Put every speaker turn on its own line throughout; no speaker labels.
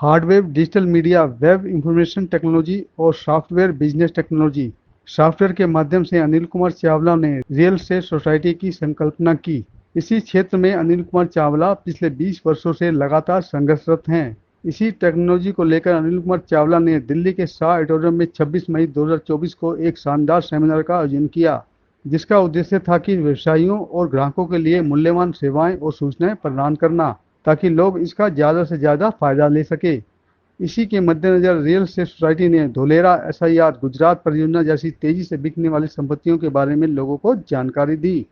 Hardware digital media, web information technology और software business technology. Software के माध्यम से अनिल कुमार चावला ने रियल एस्टेट सोसाइटी की संकल्पना की। इसी क्षेत्र में अनिल कुमार चावला पिछले 20 वर्षों से लगातार संघर्षरत हैं। इसी टेक्नोलॉजी को लेकर अनिल कुमार चावला ने दिल्ली के शाह ऑडिटोरियम में 26 मई 2024 को एक शानदार सेमिनार का आयोजन किया, जिसका उद्देश्य था कि व्यवसायियों और ग्राहकों के लिए मूल्यवान सेवाएं और सूचनाएं प्रदान करना, ताकि लोग इसका ज़्यादा से ज़्यादा फायदा ले सके। इसी के मद्देनजर रियल एस्टेट सोसाइटी ने धोलेरा, एसआईआर, गुजरात परियोजना जैसी तेजी से बिकने वाली संपत्तियों के बारे में लोगों को जानकारी दी,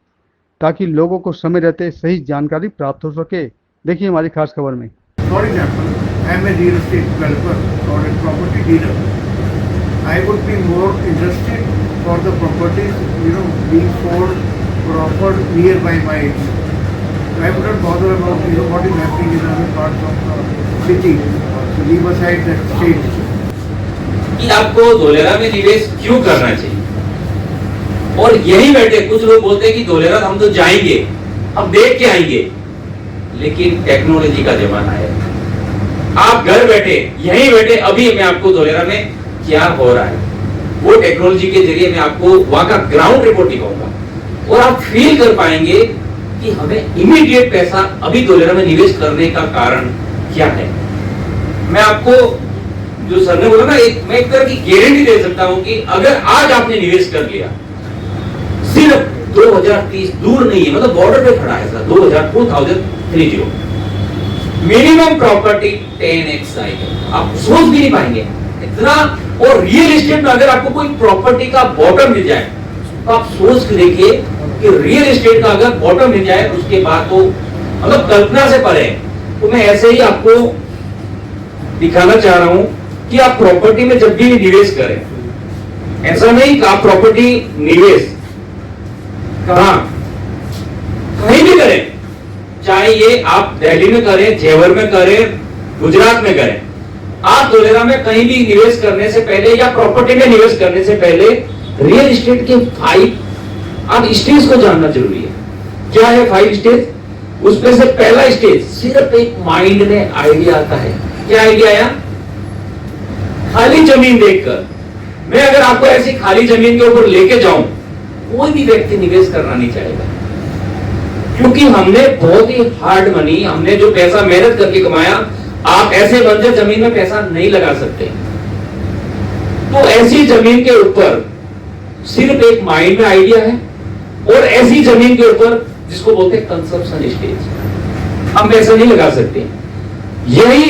ताकि लोगों को समय रहते सही जानकारी प्राप्त हो सके। देखिए हमारी खास खबर में।
For example, I am a real estate developer or a property dealer. I would be more interested for the properties, being sold or offered nearby my area. I wouldn't bother about, what is happening in other parts of the city. So leave aside that state.
कि आपको धोलेरा में निवेश क्यों करना चाहिए। और यही बैठे कुछ लोग बोलते हैं कि धोलेरा हम तो जाएंगे, हम देख के आएंगे, लेकिन टेक्नोलॉजी का जमाना है। आप घर बैठे, यहीं बैठे, अभी मैं आपको धोलेरा में क्या हो रहा है वो टेक्नोलॉजी के जरिए मैं आपको वहां का ग्राउंड रिपोर्ट दिखाऊंगा, और आप फील कर पाएंगे कि हमें इमीडिएट पैसा अभी धोलेरा में निवेश करने का कारण क्या है। मैं आपको जो सर ने बोला ना, मैं एक तरह की गारंटी दे सकता हूं कि अगर आज आपने निवेश कर लिया, सिर्फ 2030 दूर नहीं है, मतलब बॉर्डर पे खड़ा है सर, 2030 मिनिमम प्रॉपर्टी 10x आएगा। आप सोच भी नहीं पाएंगे इतना। और रियल एस्टेट में अगर आपको कोई प्रॉपर्टी का बॉटम मिल जाए तो आप सोच के देखिए कि रियल एस्टेट का अगर बॉटम मिल जाए उसके बाद तो मतलब कल्पना से परे। तो मैं ऐसे ही आपको दिखाना चाह रहा हूं कि आप प्रॉपर्टी में जब भी निवेश करें, ऐसा नहीं कि आप प्रॉपर्टी निवेश कहां कहीं भी करें, चाहे ये आप दिल्ली में करें, जेवर में करें, गुजरात में करें, आप धोलेरा में कहीं भी निवेश करने से पहले या प्रॉपर्टी में निवेश करने से पहले रियल एस्टेट के 5 आप स्टेज को जानना जरूरी है। क्या है 5 स्टेज? उसमें से पहला स्टेज सिर्फ एक माइंड में आइडिया आता है। क्या आइडिया आया? खाली जमीन देखकर। मैं अगर आपको ऐसी खाली जमीन के ऊपर लेके जाऊं, कोई भी व्यक्ति निवेश करना नहीं चाहेगा, क्योंकि हमने बहुत ही हार्ड मनी, हमने जो पैसा मेहनत करके कमाया, आप ऐसे बंजर जमीन में पैसा नहीं लगा सकते। तो ऐसी जमीन के ऊपर सिर्फ एक माइंड में आइडिया है, और ऐसी जमीन के ऊपर जिसको बोलते हैं कंजप्शन स्टेज, हम पैसा नहीं लगा सकते। यही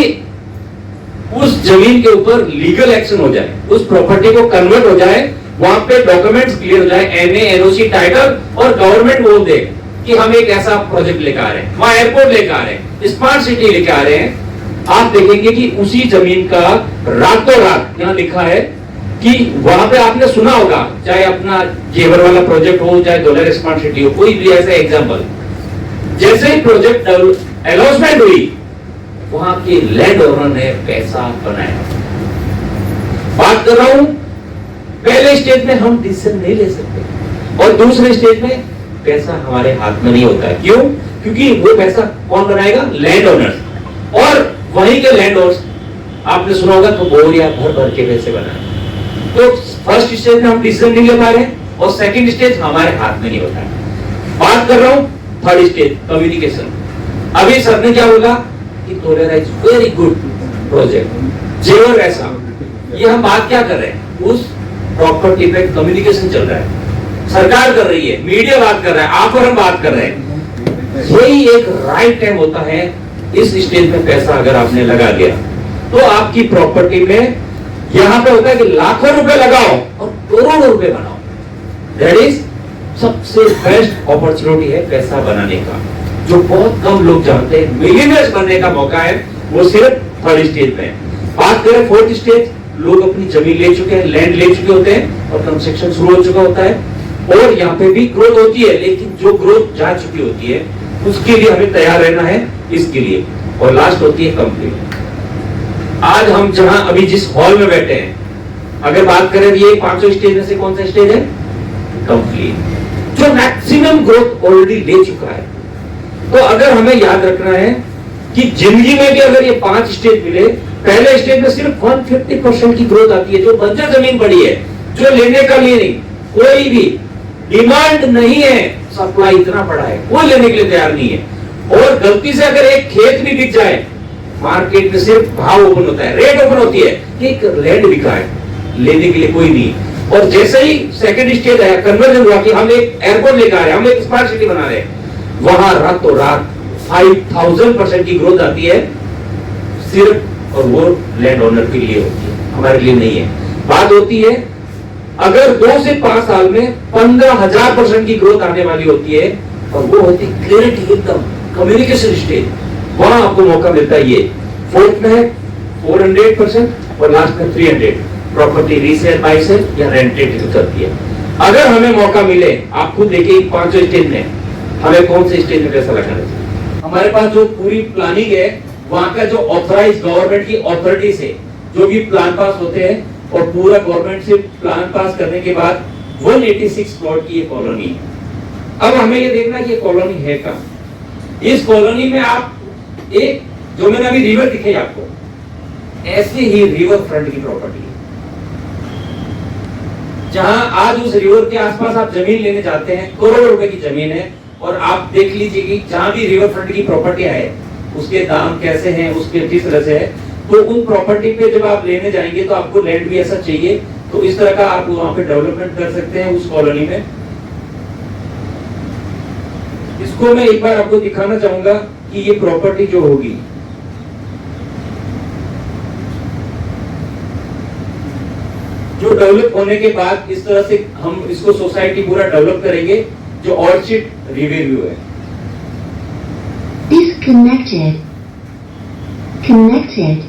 उस जमीन के ऊपर लीगल एक्शन हो जाए, उस प्रॉपर्टी को कन्वर्ट हो जाए, वहां पे डॉक्यूमेंट्स क्लियर हो जाए, एनए, एनओसी, टाइटल, और गवर्नमेंट बोल दे कि हम एक ऐसा प्रोजेक्ट लेकर आ रहे हैं, वहां एयरपोर्ट लेकर आ रहे हैं, स्मार्ट सिटी लेकर आ रहे हैं। आप देखेंगे कि उसी जमीन का रातों रात, यहां लिखा है कि वहां पे आपने सुना होगा, चाहे अपना जेवर वाला प्रोजेक्ट हो, चाहे धोलेरा स्मार्ट सिटी हो, कोई भी ऐसा एग्जांपल, जैसे ही प्रोजेक्ट अनाउंसमेंट हुई, वहां के लैंड ओनर ने पैसा बनाया। बात कर रहा हूं पहले स्टेज में हम डिसीजन नहीं ले सकते, और दूसरे स्टेज में पैसा हमारे हाथ में नहीं होता है। क्यों? क्योंकि वो पैसा कौन बनाएगा? Land owners. और वहीं के लैंड ओनर्स, आपने सुना होगा, तो बोरिया भर भर के पैसे बनाए। तो फर्स्ट स्टेज में हम डिसीजन नहीं ले पा रहे, और सेकंड स्टेज हमारे हाथ में नहीं होता है। बात कर रहा हूं थर्ड स्टेज, कम्युनिकेशन। अभी सर ने क्या बोला कि Dholera is very good project, जेवर ऐसा। ये हम बात क्या कर रहे हैं? उस प्रॉपर्टी पे कम्युनिकेशन चल रहा है, सरकार कर रही है, मीडिया बात कर रहा है, आप और हम बात कर रहे हैं। यही एक राइट टाइम होता है इस स्टेज में पैसा अगर आपने लगा दिया, तो आपकी प्रॉपर्टी में यहां पे होता है कि लाखों रुपए लगाओ और करोड़ों रुपए बनाओ। दैट इज सबसे बेस्ट अपॉर्चुनिटी है पैसा बनाने का, जो बहुत कम लोग जानते हैं। मिलियनर्स बनने का मौका है, वो सिर्फ थर्ड स्टेज में है। बात करें फोर्थ स्टेज, लोग अपनी जमीन ले चुके हैं, लैंड ले चुके होते हैं, और कंस्ट्रक्शन शुरू हो चुका होता है, और यहाँ पे भी ग्रोथ होती है, लेकिन जो ग्रोथ जा चुकी होती है उसके लिए हमें तैयार रहना है, इसके लिए। और लास्ट होती है कंप्लीट। आज हम जहां अभी जिस हॉल में बैठे हैं, अगर बात करें ये 500 स्टेज में से कौन सा स्टेज है? कंप्लीट, जो मैक्सिमम ग्रोथ ऑलरेडी ले चुका है। तो अगर हमें याद रखना है कि जिंदगी में भी अगर ये 5 स्टेज मिले पहले स्टेज में सिर्फ 150% की ग्रोथ आती है, जो बंजर जमीन पड़ी है, जो लेने का लिए नहीं, कोई भी डिमांड नहीं है, सप्लाई इतना बड़ा है, कोई लेने के लिए तैयार नहीं है। और गलती से अगर एक खेत भी बिक जाए, मार्केट में सिर्फ भाव ओपन होता है, रेट ओपन होती है कि एक लैंड बिका है, लेने के लिए कोई नहीं। और जैसे ही सेकंड स्टेज है, कन्वर्जन हुआ कि हम एक एयरपोर्ट लेकर आ रहे हैं, हम एक स्मार्ट सिटी बना रहे हैं, वहां रातों रात 5000% की ग्रोथ आती है सिर्फ, और वो लैंड ओनर के लिए होती है, हमारे लिए नहीं है। बात होती है अगर 2 से 5 साल में 15,000% की ग्रोथ आने वाली होती है, और वो होती क्लियरिटी, एकदम कम्युनिकेशन स्टेज, वहां आपको मौका मिलता है। ये फोर्थ में है 400% और लास्ट में 300 प्रॉपर्टी रीसेल, बाय सेल या रेंटेड करती है। अगर हमें मौका मिले, आप खुद देखिए 5 स्टेज में हमें कौन से स्टेज में पैसा लगाना चाहिए। हमारे पास जो पूरी प्लानिंग है, वहां का जो ऑथराइज गवर्नमेंट की अथॉरिटी से जो भी प्लान पास होते हैं, और पूरा गवर्नमेंट से प्लान पास करने के बाद 186 प्लॉट की ये कॉलोनी है। अब हमें ये देखना कि ये कॉलोनी है कहां। इस कॉलोनी में आप एक, जो मैंने अभी रिवर दिखाई आपको, ऐसे ही रिवर फ्रंट की प्रॉपर्टी है, जहां आज उस रिवर के आसपास आप जमीन लेने जाते हैं, करोड़ों रुपए की जमीन है, और आप देख लीजिए कि जहां भी रिवर फ्रंट की प्रॉपर्टी है उसके दाम कैसे हैं, उसके किस तरह से है। तो उन प्रॉपर्टी पे जब आप लेने जाएंगे तो आपको लैंड भी ऐसा चाहिए, तो इस तरह का आप वहां पे डेवलपमेंट कर सकते हैं उस कॉलोनी में। इसको मैं एक बार आपको दिखाना चाहूंगा कि ये प्रॉपर्टी जो होगी, जो डेवलप होने के बाद इस तरह से हम इसको सोसाइटी पूरा डेवलप करेंगे, जो ऑर्चिड रिवरव्यू है।
Disconnected. Connected.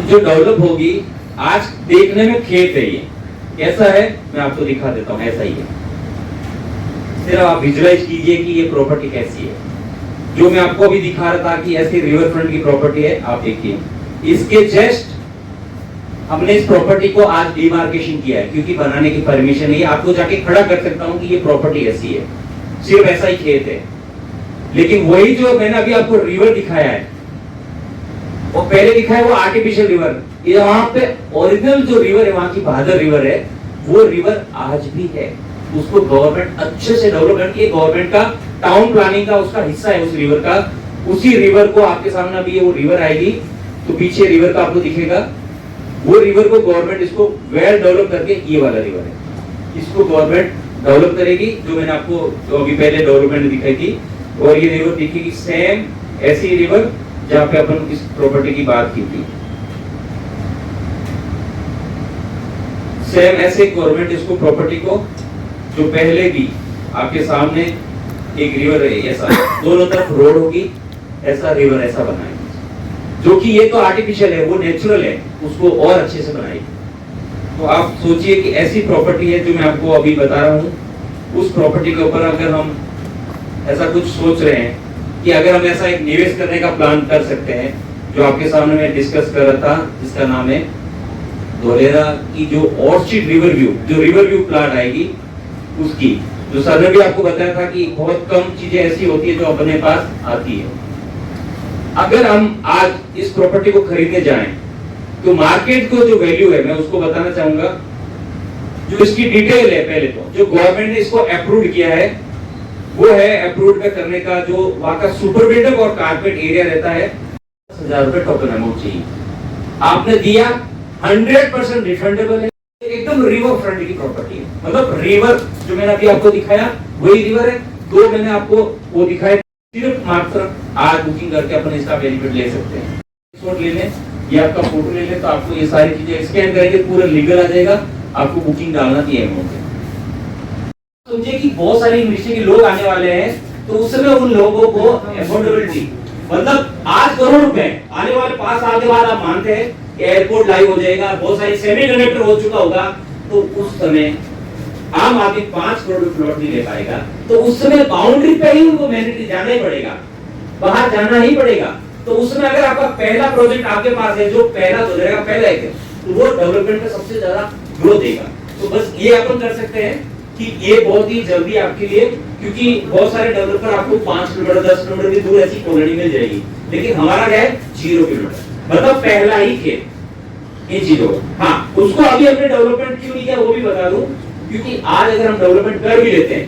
जो डेवलप होगी, आज देखने में खेत है, ये कैसा है मैं आपको दिखा देता हूं। ऐसा ही है, सिर्फ आप विजुअलाइज कीजिए कि ये प्रॉपर्टी कैसी है। जो मैं आपको अभी दिखा रहा था कि ऐसी रिवर फ्रंट की प्रॉपर्टी है, आप देखिए इसके जस्ट हमने इस प्रॉपर्टी को आज डिमार्केशन किया है, क्योंकि बनाने की परमिशन नहीं है। आपको जाके खड़ा कर सकता हूं कि ये प्रॉपर्टी ऐसी है, सिर्फ ऐसा ही खेत है। लेकिन वही जो मैंने अभी आपको रिवर दिखाया है, वो पहले दिखा है वो आर्टिफिशियल रिवर, यहाँ पे ओरिजिनल जो रिवर है, वहां की बहादुर रिवर है, वो रिवर आज भी है। उसको गवर्नमेंट अच्छे से डेवलपमेंट की, गवर्नमेंट का टाउन प्लानिंग का उसका हिस्सा है उस रिवर का। उसी रिवर को आपके सामने अभी वो रिवर आएगी, तो पीछे रिवर का आपको दिखेगा, वो रिवर को गवर्नमेंट इसको वेल डेवलप करके, ये वाला रिवर है, इसको गवर्नमेंट डेवलप करेगी, जो मैंने आपको जो अभी पहले डेवलपमेंट दिखाई थी। और ये रिवर दिखेगी सेम ऐसी रिवर जहां पे अपन इस प्रॉपर्टी की बात की थी, सेम ऐसे गवर्नमेंट इसको प्रॉपर्टी को, जो पहले भी आपके सामने एक रिवर है, ऐसा दोनों तरफ रोड होगी, ऐसा रिवर ऐसा बनाएगी। जो कि ये तो आर्टिफिशियल है, वो नेचुरल है, उसको और अच्छे से बनाएगी। तो आप सोचिए कि ऐसी प्रॉपर्टी है जो मैं आपको अभी बता रहा हूं, उस प्रॉपर्टी के ऊपर अगर हम ऐसा कुछ सोच रहे हैं कि अगर हम ऐसा एक निवेश करने का प्लान कर सकते हैं, जो आपके सामने मैं डिस्कस कर रहा था, जिसका नाम है धोलेरा की जो ऑर्चिड रिवरव्यू, जो रिवरव्यू प्लाट आएगी उसकी, जो सर ने भी आपको बताया था कि बहुत कम चीजें ऐसी होती है जो अपने पास आती है। अगर हम आज इस प्रॉपर्टी को खरीदने जाएं, तो मार्केट को जो वैल्यू है, मैं उसको बताना चाहूंगा। जो इसकी डिटेल है, पहले तो जो गवर्नमेंट ने इसको अप्रूव किया है, वो है अप्रूव करने का जो वहाँ का सुपर बिल्डअप और कारपेट एरिया रहता है। 10,000 रुपए टोकन अमाउंट चाहिए, आपने दिया, 100% रिफंडेबल है। एकदम रिवर फ्रंट की प्रॉपर्टी है, मतलब रिवर जो मैंने अभी आपको दिखाया वही रिवर है। 2 मैंने आपको वो दिखाया, सिर्फ मात्र आज बुकिंग करके अपन इसका बेनिफिट ले सकते हैं। फोटो ले लें, ये आपका फोटो ले लें तो आपको ये सारी चीजें स्कैन करेंगे, पूरा लीगल आ जाएगा। आपको बुकिंग डालना थी अमाउंट है। सोचिए कि बहुत सारे इंडस्ट्री के लोग आने वाले हैं, तो उस समय उन लोगों को अफोर्डेबिलिटी, मतलब आज करोड़ रुपए, आने वाले 5 साल के बाद आप मानते हैं कि एयरपोर्ट लाइव हो जाएगा, बहुत सारी सेमीकंडक्टर हो चुका होगा, तो उस समय आम आदमी 5 करोड़ प्लॉट नहीं ले पाएगा। तो उस समय बाउंड्री पे ही उनको मैंडेटरी जाना ही पड़ेगा, बाहर जाना ही पड़ेगा। तो उसमें अगर आपका पहला प्रोजेक्ट आपके पास है, जो पहला तो रहेगा, पहला एक है, तो वो डेवलपमेंट में सबसे ज्यादा ग्रोथ देगा। तो बस ये अपन कर सकते हैं कि ये बहुत ही जल्दी आपके लिए, क्योंकि बहुत सारे डेवलपर आपको 5 किलोमीटर 10 किलोमीटर की दूर ऐसी कॉलोनी मिल जाएगी, लेकिन हमारा क्या है 0 किलोमीटर, मतलब पहला ही खेत ये 0। हाँ, उसको अभी हमने डेवलपमेंट क्यों नहीं किया वो भी बता दूं, क्योंकि आज अगर हम डेवलपमेंट कर भी लेते हैं,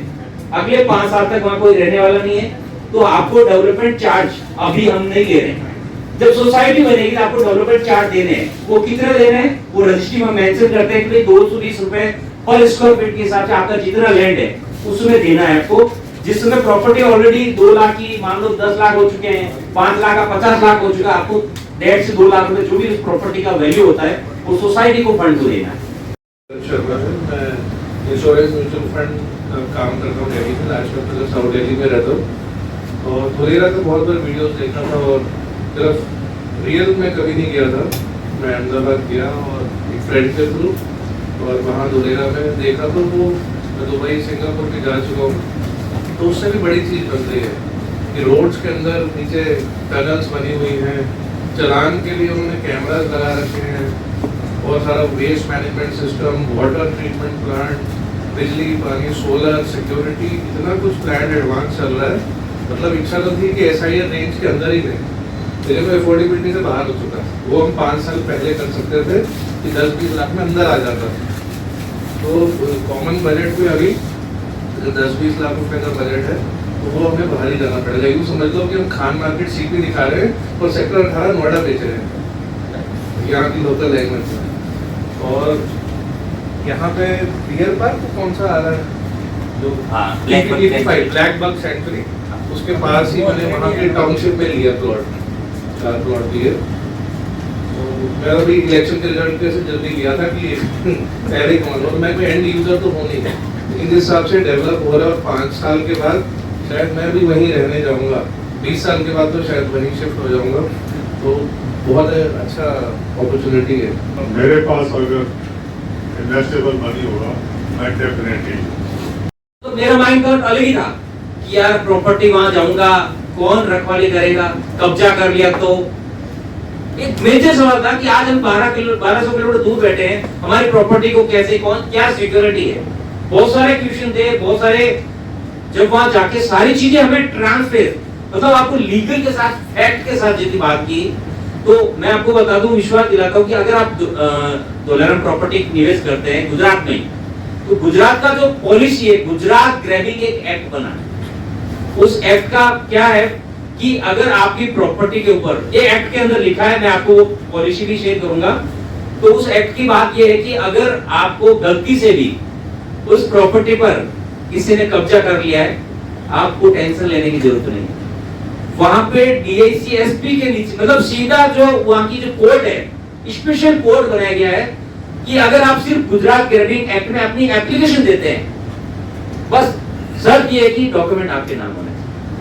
अगले 5 साल तक वहां कोई रहने वाला नहीं है, तो आपको डेवलपमेंट चार्ज अभी हम नहीं ले रहे हैं। जब सोसाइटी बनेगी तो आपको डेवलपमेंट चार्ज देने हैं। वो कितने देने हैं वो रजिस्ट्री में मेंशन करते हैं कि 220 रुपए पर स्क्वायर फीट के हिसाब से आपका जितना लैंड है उसमें देना है आपको। जिसमें प्रॉपर्टी ऑलरेडी 2 लाख की, मान लो 10 लाख हो चुके हैं, 5 लाख का 50 लाख हो चुका है, आपको 1.5 से 2 लाख रुपए जो भी उस प्रॉपर्टी का वैल्यू होता है वो सोसाइटी को फंड को देना है।
शर्मा है, मैं इंश्योरेंस म्यूचुअल फंड काम करता हूँ दिल्ली में, आजकल तो साउथ दिल्ली में रहता हूँ। और धोलेरा का बहुत बार वीडियोस देखा था, और सिर्फ रियल में कभी नहीं गया था। मैं अहमदाबाद गया और एक फ्रेंड के थ्रू, और वहाँ धोलेरा में देखा तो वो, मैं दुबई सिंगापुर भी जा चुका हूँ, तो उससे भी बड़ी चीज़ बन रही है कि रोड्स के अंदर नीचे टनल्स बनी हुई हैं, चलान के लिए उन्होंने कैमराज लगा रखे हैं, बहुत सारा waste management system, water treatment plant, बिजली, पानी, सोलर, सिक्योरिटी, इतना कुछ प्लान एडवांस चल रहा है। मतलब इच्छा तो थी कि SIR रेंज के अंदर ही नहीं, मेरे को अफोर्डेबिलिटी से बाहर हो चुका है। वो हम 5 साल पहले कर सकते थे कि 10-20 लाख में अंदर आ जाता। तो कॉमन बजट में अभी 10-20 लाख रुपए का बजट है, तो वो हमें बाहर ही जाना पड़ेगा। यूँ समझ लो कि हम खान मार्केट CP दिखा रहे हैं और सेक्टर 18 नोएडा बेच रहे हैं, यहाँ की लोकल लैंग्वेज में। और यहाँ पे डियर पार्क कौन सा आ रहा है जो ब्लैक बक सेंचुरी, उसके पास ही मैंने वहाँ के टाउनशिप में लिया प्लॉट, 4 प्लॉट लिए। तो मेरा भी इलेक्शन के रिजल्ट कैसे जल्दी लिया था कि पहले कमांडो, मैं कोई एंड यूजर तो हूँ नहीं, लेकिन जिस हिसाब से डेवलप हो रहा है, और 5 साल के बाद शायद मैं भी वहीं रहने जाऊँगा, 20 साल के बाद तो शायद वहीं शिफ्ट हो जाऊँगा। तो बहुत अच्छा अपॉर्चुनिटी है।
मेरे पास अगर इन्वेस्टेबल मनी होगा मैं डेफिनेटली,
तो मेरा माइंड थॉट अलग ही था कि यार प्रॉपर्टी वहां जाऊंगा, कौन रखवाली करेगा, कब्जा कर लिया तो। एक मेजर सवाल था कि आज हम 1200 किलोमीटर दूर बैठे हैं, हमारी प्रॉपर्टी को कैसे, कौन, क्या सिक्योरिटी है। बहुत सारे क्वेश्चन थे, बहुत सारे, जब वहां जाके सारी चीजें हमें ट्रांसफर, मतलब आपको लीगल के साथ, फैक्ट के साथ जितनी बात की, तो मैं आपको बता दूं, विश्वास दिलाता हूं कि अगर आप धोलेरा प्रॉपर्टी निवेश करते हैं गुजरात में, तो गुजरात का जो पॉलिसी है, गुजरात ग्रैबिंग एक एक्ट बना है। उस एक्ट का क्या है कि अगर आपकी प्रॉपर्टी के ऊपर, ये एक्ट के अंदर लिखा है, मैं आपको पॉलिसी भी शेयर करूंगा, तो उस एक्ट की बात ये है कि अगर आपको गलती से भी उस प्रॉपर्टी पर किसी ने कब्जा कर लिया है, आपको टेंशन लेने की जरूरत नहीं। वहां पे DIC SP के नीचे, मतलब सीधा जो वहां की जो कोर्ट है, स्पेशल कोर्ट बनाया गया है कि अगर आप सिर्फ गुजरात ग्रैबिंग एक्ट में अपनी एप्लीकेशन देते हैं, बस शर्त ये है कि डॉक्यूमेंट आपके नाम होने चाहिए,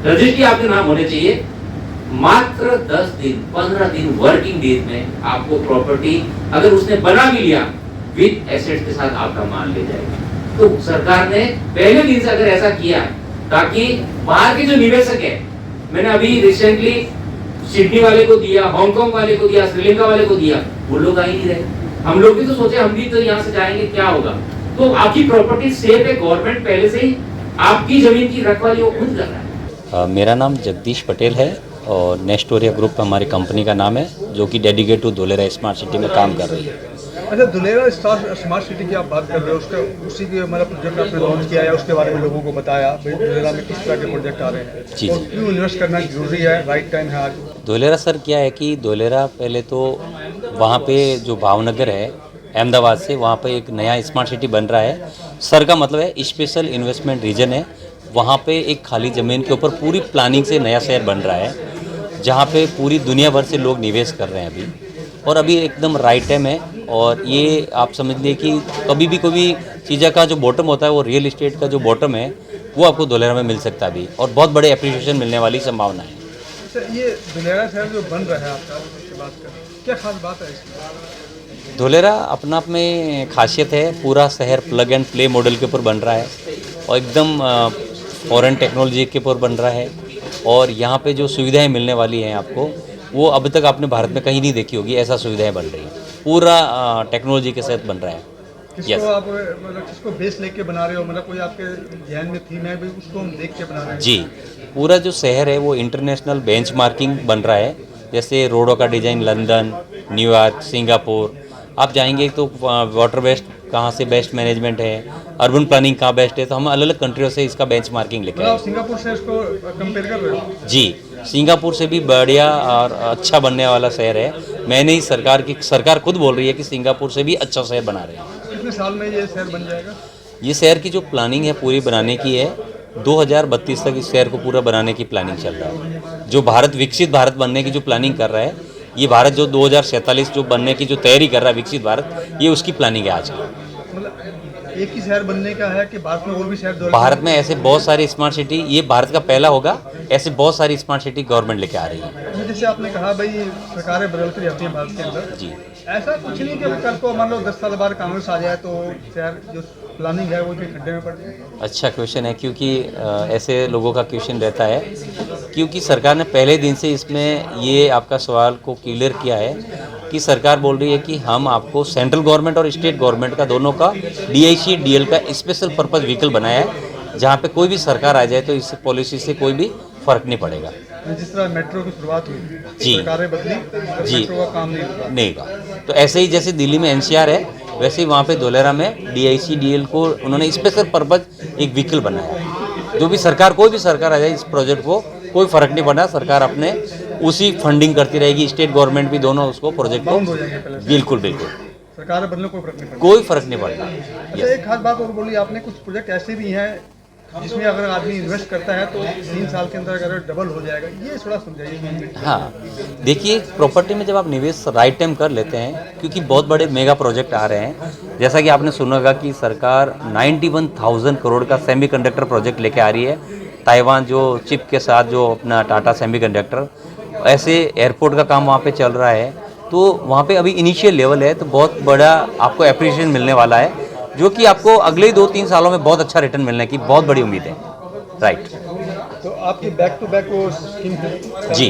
रजिस्ट्री आपके नाम होने चाहिए, मात्र 10 दिन 15 दिन वर्किंग डेज में आपको प्रॉपर्टी, अगर उसने बना भी लिया, विद एसेट्स के साथ आपका माल ले जाएगा। तो सरकार ने पहले दिन से अगर ऐसा किया ताकि बाहर के जो निवेशक है, मैंने अभी रिसेंटली सिडनी वाले को दिया, हांगकांग वाले को दिया, श्रीलंका वाले को दिया, वो लोग आ ही नहीं रहे। हम लोग भी तो सोचे हम भी तो यहाँ से जाएंगे, क्या होगा। तो आपकी प्रॉपर्टी सेफ है, गवर्नमेंट पहले से ही आपकी जमीन की रखवाली वो खुद कर रहा है।
मेरा नाम जगदीश पटेल है और नेस्टोरिया ग्रुप हमारी कंपनी का नाम है, जो कि dedicate to Dholera smart city में काम कर रही है।
अच्छा, धुलेरा स्मार्ट सिटी की आप बात कर रहे हो, उसका उसी के मतलब प्रोजेक्ट आपने लॉन्च किया है, उसके बारे में लोगों को बताया भाई धुलेरा में किस तरह के प्रोजेक्ट आ रहे हैं
जी,
और
जी।
क्यों इन्वेस्ट करना जरूरी है, राइट टाइम है आज।
धोलेरा सर क्या है कि धोलेरा पहले तो वहाँ पे जो भावनगर है अहमदाबाद से, वहाँ पे एक नया स्मार्ट सिटी बन रहा है। सर का मतलब है स्पेशल इन्वेस्टमेंट रीजन है। वहाँ पे एक खाली ज़मीन के ऊपर पूरी प्लानिंग से नया शहर बन रहा है, जहाँ पे पूरी दुनिया भर से लोग निवेश कर रहे हैं अभी। और अभी एकदम राइट टाइम है। और ये आप समझ लीजिए कि कभी भी कोई चीज़ का जो बॉटम होता है, वो रियल इस्टेट का जो बॉटम है वो आपको धोलेरा में मिल सकता है अभी, और बहुत बड़े अप्रिशिएशन मिलने वाली संभावना है।
अच्छा, ये धुलेरा शहर जो बन रहा है आपका, उसकी बात करें, क्या खास बात है इसमें?
धोलेरा अपना आप में खासियत है, पूरा शहर प्लग एंड प्ले मॉडल के ऊपर बन रहा है और एकदम फॉरेन टेक्नोलॉजी के ऊपर बन रहा है। और यहाँ पे जो सुविधाएं मिलने वाली हैं आपको, वो अब तक आपने भारत में कहीं नहीं देखी होगी, ऐसा सुविधाएं बन रही हैं। पूरा टेक्नोलॉजी के साथ बन रहा है।
किसको आप मतलब किसको बेस लेके बना रहे हो, मतलब कोई आपके ध्यान में थीम है भाई उसको हम देख के बना रहे हैं?
जी, पूरा जो शहर है वो इंटरनेशनल बेंचमार्किंग बन रहा है। जैसे रोडों का डिज़ाइन लंदन, न्यूयॉर्क, सिंगापुर, आप जाएंगे तो वाटर वेस्ट कहाँ से बेस्ट मैनेजमेंट है, अर्बन प्लानिंग कहाँ बेस्ट है, तो हम अलग अलग कंट्रियों से इसका बेंचमार्किंग लेके
मतलब
आए।
आप सिंगापुर से इसको कंपेयर कर रहे हो?
जी, सिंगापुर से भी बढ़िया और अच्छा बनने वाला शहर है। मैंने ही सरकार खुद बोल रही है कि सिंगापुर से भी अच्छा शहर बना रहे हैं।
कितने साल में ये शहर बन जाएगा?
ये शहर की जो प्लानिंग है पूरी बनाने की है, 2032 तक इस शहर को पूरा बनाने की प्लानिंग चल रहा है। जो भारत विकसित भारत बनने की जो प्लानिंग कर रहा है, ये भारत जो 2047 जो बनने की जो तैयारी कर रहा है विकसित भारत, ये उसकी प्लानिंग है आज की।
मतलब एक ही शहर बनने का है कि भारत में और भी शहर
भारत में ऐसे बहुत सारी स्मार्ट सिटी, ये भारत का पहला होगा, ऐसे बहुत सारी स्मार्ट सिटी गवर्नमेंट लेके आ रही है।
जैसे आपने कहा भाई सरकारें बदलती रहती हैं भारत के अंदर,
जी,
ऐसा कुछ नहीं कि कल को मान लो 10 साल बाद कांग्रेस आ जाए तो शहर जो प्लानिंग है वो भी खड्डे में पड़ जाए।
अच्छा क्वेश्चन है, क्योंकि ऐसे लोगों का क्वेश्चन रहता है, क्योंकि सरकार ने पहले दिन से इसमें ये आपका सवाल को क्लियर किया है कि सरकार बोल रही है कि हम आपको सेंट्रल गवर्नमेंट और स्टेट गवर्नमेंट का दोनों का DIC DL का स्पेशल पर्पस व्हीकल बनाया है, जहाँ पे कोई भी सरकार आ जाए तो इस पॉलिसी से कोई भी फर्क नहीं पड़ेगा।
जिस तरह मेट्रो की शुरुआत हुई,
जी।
सरकारें बदली, पर
जी।
मेट्रो का काम नहीं हुआ।
नहीं का, तो ऐसे ही जैसे दिल्ली में NCR है, वैसे ही वहाँ पे धोलेरा में DIC DL को उन्होंने स्पेशल पर्पस एक व्हीकल बनाया है। जो भी सरकार, कोई भी सरकार आ जाए, इस प्रोजेक्ट को कोई फर्क नहीं पड़ना, सरकार अपने उसी फंडिंग करती रहेगी, स्टेट गवर्नमेंट भी दोनों उसको प्रोजेक्ट को।
बाउंड हो जाएंगे पहले से।
बिल्कुल बिल्कुल,
सरकारें बदलने कोई फर्क नहीं पड़ता।
कोई फर्क नहीं पड़ना।
अच्छा, एक खास बात और बोली आपने, कुछ प्रोजेक्ट ऐसे भी हैं जिसमें अगर आदमी इन्वेस्ट करता है तो 3 साल के अंदर अगर डबल हो जाएगा, ये थोड़ा समझाइए।
हाँ, देखिए प्रॉपर्टी में जब आप निवेश राइट टाइम कर लेते हैं, क्योंकि बहुत बड़े मेगा प्रोजेक्ट आ रहे हैं, जैसा कि आपने सुना होगा कि सरकार 91,000 करोड़ का सेमीकंडक्टर प्रोजेक्ट लेके आ रही है, ताइवान जो चिप के साथ जो अपना टाटा सेमीकंडक्टर, ऐसे एयरपोर्ट का काम वहाँ पे चल रहा है। तो वहाँ पे अभी इनिशियल लेवल है, तो बहुत बड़ा आपको एप्रिशिएशन मिलने वाला है, जो कि आपको अगले 2-3 सालों में बहुत अच्छा रिटर्न मिलने की बहुत बड़ी उम्मीद है। राइट।
तो आपकी बैक टू बैक वो स्कीम है?
जी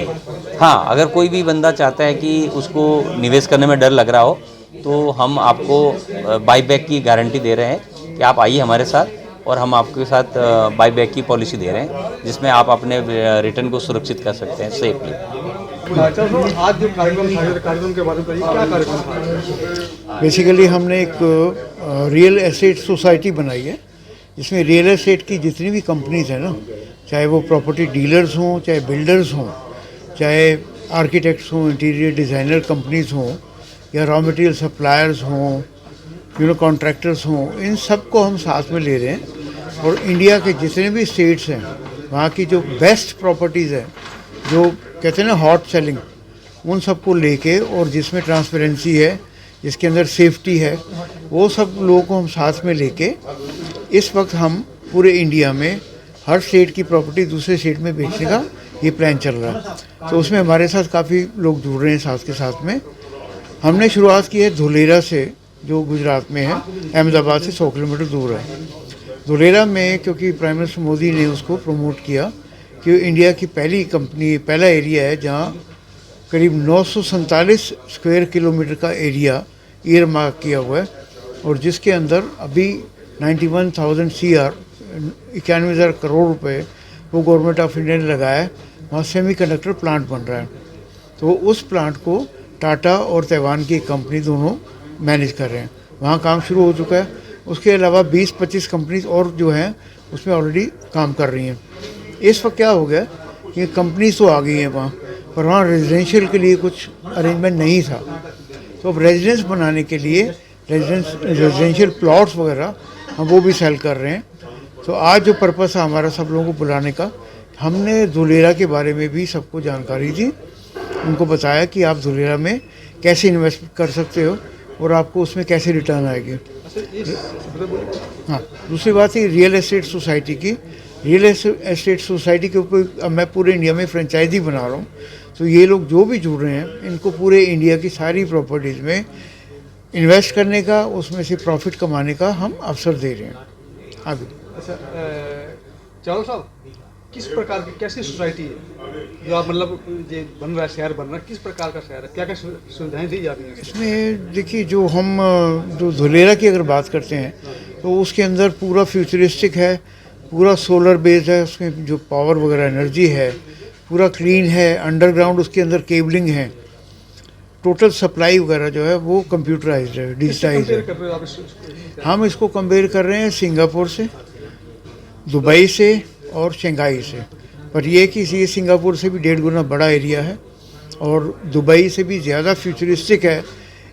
हाँ, अगर कोई भी बंदा चाहता है कि उसको निवेश करने में डर लग रहा हो, तो हम आपको बाईबैक की गारंटी दे रहे हैं कि आप आइए हमारे साथ, और हम आपके साथ बाईबैक की पॉलिसी दे रहे हैं, जिसमें आप अपने रिटर्न को सुरक्षित कर सकते हैं सेफली।
अच्छा, तो आज जो कार्यक्रम था, कार्यक्रम के बारे में बताइए, क्या कार्यक्रम था?
बेसिकली हमने एक रियल एस्टेट सोसाइटी बनाई है, जिसमें रियल एस्टेट की जितनी भी कंपनीज हैं ना, चाहे वो प्रॉपर्टी डीलर्स हों, चाहे बिल्डर्स हों, चाहे आर्किटेक्ट्स हों, इंटीरियर डिज़ाइनर कंपनीज हों, या रॉ मटेरियल सप्लायर्स हों, कॉन्ट्रैक्टर्स हों, इन सब को हम साथ में ले रहे हैं। और इंडिया के जितने भी स्टेट्स हैं, वहाँ की जो बेस्ट प्रॉपर्टीज़ हैं, जो कहते हैं ना हॉट सेलिंग, उन सबको लेके, और जिसमें ट्रांसपेरेंसी है, जिसके अंदर सेफ्टी है, वो सब लोगों को हम साथ में लेके इस वक्त हम पूरे इंडिया में हर स्टेट की प्रॉपर्टी दूसरे स्टेट में बेचने का ये प्लान चल रहा है। तो उसमें हमारे साथ काफ़ी लोग जुड़ रहे हैं साथ के साथ में। हमने शुरुआत की है धुलेरा से, जो गुजरात में है, अहमदाबाद से 100 किलोमीटर दूर है। धुलेरा में क्योंकि प्राइम मिनिस्टर मोदी ने उसको प्रमोट किया कि इंडिया की पहली कंपनी, पहला एरिया है जहाँ करीब 947 स्क्वायर किलोमीटर का एरिया ईयर मार्क किया हुआ है, और जिसके अंदर अभी 91,000 CR 91,000 करोड़ रुपए वो गवर्नमेंट ऑफ इंडिया ने लगाया है। वहाँ सेमीकंडक्टर प्लांट बन रहा है। तो उस प्लांट को टाटा और ताइवान की कंपनी दोनों मैनेज कर रहे हैं। वहाँ काम शुरू हो चुका है। उसके अलावा 20-25 कंपनीज और जो हैं उसमें ऑलरेडी काम कर रही हैं। इस वक्त क्या हो गया कि कंपनीज तो आ गई हैं वहाँ, पर वहाँ रेजिडेंशियल के लिए कुछ अरेंजमेंट नहीं था। तो अब रेजिडेंस बनाने के लिए रेजिडेंशियल प्लॉट्स वगैरह हम वो भी सेल कर रहे हैं। तो आज जो पर्पस है हमारा सब लोगों को बुलाने का, हमने धुलेरा के बारे में भी सबको जानकारी दी। उनको बताया कि आप धुलेरा में कैसे इन्वेस्ट कर सकते हो और आपको उसमें कैसे रिटर्न आएगी। हाँ, दूसरी बात है रियल एस्टेट सोसाइटी की। रियल एस्टेट सोसाइटी के ऊपर अब मैं पूरे इंडिया में फ्रेंचाइजी बना रहा हूँ। तो ये लोग जो भी जुड़ रहे हैं इनको पूरे इंडिया की सारी प्रॉपर्टीज़ में इन्वेस्ट करने का, उसमें से प्रॉफिट कमाने का हम अवसर दे रहे हैं। आगे
अच्छा, चावला साहब, किस प्रकार की कैसी सोसाइटी है जो आप मतलब ये बन रहा है, शहर बन रहा है, किस प्रकार का शहर है, क्या क्या सुविधाएं दी जा रही हैं
इसमें? देखिए, जो धुलेरा की अगर बात करते हैं तो उसके अंदर पूरा फ्यूचरिस्टिक है, पूरा सोलर बेस्ड है। उसमें जो पावर वगैरह एनर्जी है पूरा क्लीन है। अंडरग्राउंड उसके अंदर केबलिंग है। टोटल सप्लाई वगैरह जो है वो कंप्यूटराइज्ड है, डिजिटाइज्ड है। हम इसको कंपेयर कर रहे हैं सिंगापुर से, दुबई से और शंघाई से। पर यह कि ये सिंगापुर से भी 1.5 गुना बड़ा एरिया है और दुबई से भी ज़्यादा फ्यूचरिस्टिक है।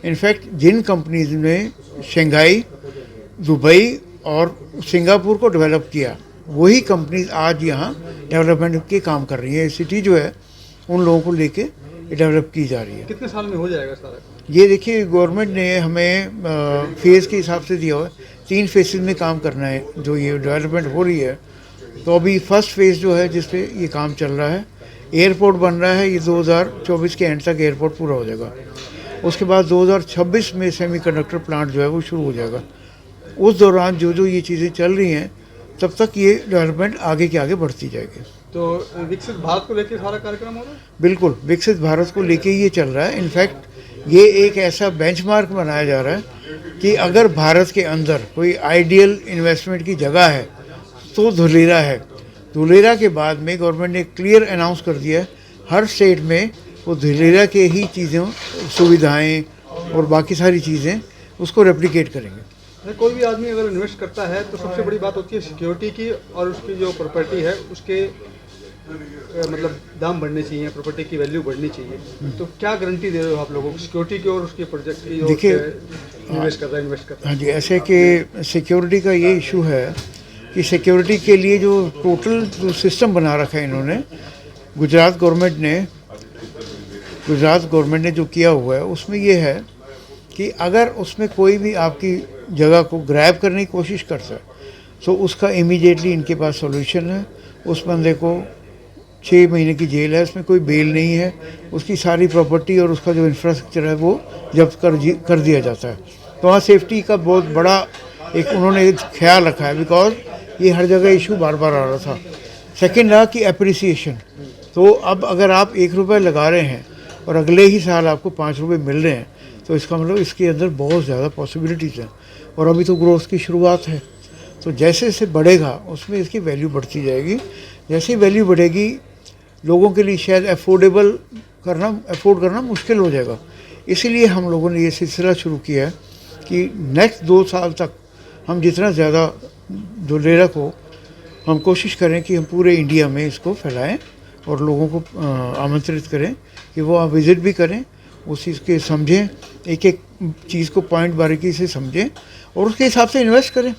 इनफैक्ट जिन कंपनीज ने शंघाई, दुबई और सिंगापुर को डेवलप किया, वही कंपनीज आज यहाँ डेवलपमेंट के काम कर रही है। सिटी जो है उन लोगों को लेके डेवलप की जा रही है।
कितने साल में हो जाएगा सारा?
ये देखिए, गवर्नमेंट ने हमें फेज़ के हिसाब से दिया हुआ है। 3 फेसेस में काम करना है जो ये डेवलपमेंट हो रही है। तो अभी फर्स्ट फेज़ जो है जिस पे ये काम चल रहा है, एयरपोर्ट बन रहा है। ये 2024 के एंड तक एयरपोर्ट पूरा हो जाएगा। उसके बाद 2026 में सेमीकंडक्टर प्लांट जो है वो शुरू हो जाएगा। उस दौरान जो ये चीज़ें चल रही हैं तब तक ये डेवलपमेंट आगे के आगे बढ़ती जाएगी।
तो विकसित भारत को लेकर सारा कार्यक्रम हो रहा है?
बिल्कुल, विकसित भारत को लेके ये चल रहा है। इनफैक्ट ये एक ऐसा बेंचमार्क बनाया जा रहा है कि अगर भारत के अंदर कोई आइडियल इन्वेस्टमेंट की जगह है तो धुलेरा है। धुलेरा के बाद में गवर्नमेंट ने क्लियर अनाउंस कर दिया है हर स्टेट में वो धुलेरा के ही चीज़ें, सुविधाएं और बाकी सारी चीज़ें उसको रेप्लिकेट करेंगे।
कोई भी आदमी अगर इन्वेस्ट करता है तो सबसे बड़ी बात होती है सिक्योरिटी की, और उसकी जो प्रॉपर्टी है उसके मतलब दाम बढ़ने चाहिए, प्रॉपर्टी की वैल्यू बढ़नी चाहिए। तो क्या गारंटी दे रहे हो आप लोगों को सिक्योरिटी की और उसके प्रोजेक्ट की?
देखिए,
इन्वेस्ट करता है।
हाँ जी, ऐसे कि सिक्योरिटी का ये इशू है कि सिक्योरिटी के लिए जो टोटल जो सिस्टम बना रखा है इन्होंने, गुजरात गवर्नमेंट ने जो किया हुआ है उसमें ये है कि अगर उसमें कोई भी आपकी जगह को ग्रैब करने की कोशिश करता है तो उसका इमीडिएटली इनके पास सॉल्यूशन है। उस बंदे को 6 महीने की जेल है, उसमें कोई बेल नहीं है। उसकी सारी प्रॉपर्टी और उसका जो इंफ्रास्ट्रक्चर है वो जब्त कर दिया जाता है। तो वहाँ सेफ्टी का बहुत बड़ा एक उन्होंने ख्याल रखा है, बिकॉज ये हर जगह इशू बार बार आ रहा था। सेकेंड रहा कि एप्रिसिएशन। तो अब अगर आप 1 रुपये लगा रहे हैं और अगले ही साल आपको 5 रुपये मिल रहे हैं तो इसका मतलब इसके अंदर बहुत ज़्यादा पॉसिबिलिटीज़ हैं। और अभी तो ग्रोथ की शुरुआत है। तो जैसे जैसे बढ़ेगा उसमें इसकी वैल्यू बढ़ती जाएगी। जैसे वैल्यू बढ़ेगी लोगों के लिए शायद अफोर्ड करना मुश्किल हो जाएगा। इसीलिए हम लोगों ने ये सिलसिला शुरू किया है कि नेक्स्ट 2 साल तक हम जितना ज़्यादा धुलेरा को हम कोशिश करें कि हम पूरे इंडिया में इसको फैलाएं और लोगों को आमंत्रित करें कि वो विज़िट भी करें, उस चीज़ के समझें, एक एक चीज़ को पॉइंट बारीकी से समझें और उसके हिसाब से इन्वेस्ट करें।